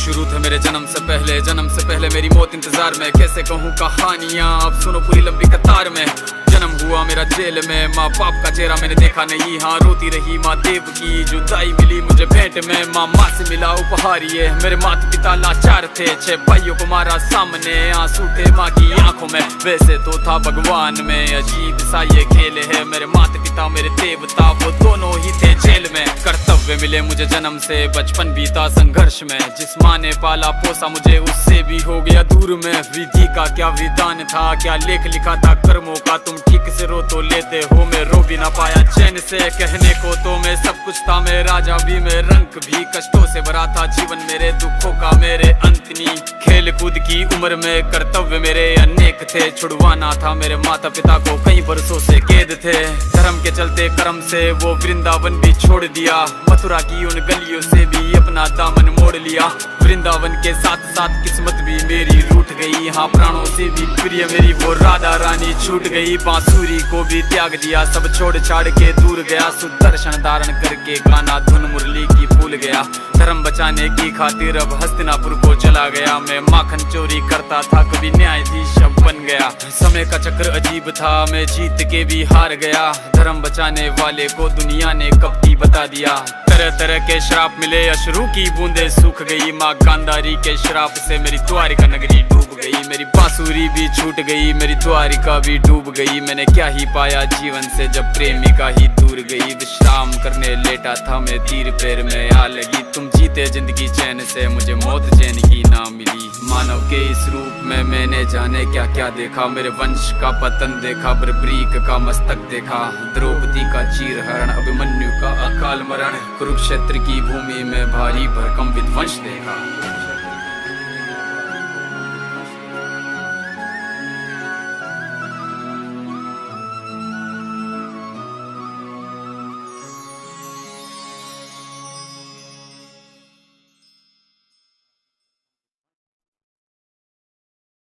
शुरू थे मेरे जन्म से पहले मेरी मौत इंतजार में। कैसे कहूँ कहानियाँ, अब सुनो पूरी लंबी कतार में। जन्म हुआ मेरा जेल में, माँ बाप का चेहरा मैंने देखा नहीं। हाँ रोती रही माँ देव की, जुदाई मिली मुझे भेंट में। माँ से मिला उपहार ये, मेरे माता पिता लाचार थे। 6 भाइयों को मारा सामने, आंसू थे माँ की आंखों में। वैसे तो था भगवान में, अजीब सा ये खेल है। मेरे माता पिता मेरे देवता, वो दोनों ही थे जेल में। कर्तव्य मिले मुझे जन्म से, बचपन बीता संघर्ष में। जिस माँ ने पाला पोसा मुझे, उससे भी हो गया दूर में। विधि का क्या विधान था, क्या लेख लिखा था कर्मों का। तुम ठीक से रो तो लेते हो, मैं रो भी ना पाया चैन से। कहने को तो मैं सब कुछ था, मैं राजा भी, मैं रंक भी। कष्टों से भरा था जीवन मेरे, दुखों का मेरे अंत नहीं। खेल कूद की उम्र में कर्तव्य मेरे अनेक थे। छुड़वाना था मेरे माता पिता को, कई बरसों से कैद थे। धर्म के चलते कर्म से वो वृंदावन भी छोड़ दिया। मथुरा की उन गलियों से भी अपना दामन मोड़ लिया। वृंदावन के साथ साथ किस्मत भी मेरी रूठ गई। हाँ प्राणों से भी प्रिय मेरी वो राधा रानी छूट गई। बांसुरी को भी त्याग दिया, सब छोड़ छाड़ के दूर गया। सुदर्शन धारण करके गाना धुन मुरली की भूल गया। धर्म बचाने की खातिर अब हस्तिनापुर को चला गया। मैं माखन चोरी करता था, कभी न्यायाधीश अब बन गया। समय का चक्र अजीब था, मैं जीत के भी हार गया। धर्म बचाने वाले को दुनिया ने कपटी बता दिया। तरह तरह के श्राप मिले, अश्रु की बूंदे सूख गई। माँ गांधारी के श्राप से मेरी द्वारिका नगरी डूब गई। मेरी बांसुरी भी छूट गई, मेरी द्वारिका भी डूब गई। मैंने क्या ही पाया जीवन से, जब प्रेमिका ही दूर गई। विश्राम करने लेटा था मैं, तीर पैर में आ लगी। तुम जीते जिंदगी चैन से, मुझे मौत चैन की ना मिली। मानव के इस रूप में मैंने जाने क्या क्या देखा। मेरे वंश का पतन देखा, बर्बरीक का मस्तक देखा। द्रौपदी का चीरहरण, अभिमन्यु का अकाल मरण। कुरुक्षेत्र की भूमि में भारी भरकम विध्वंस देखा।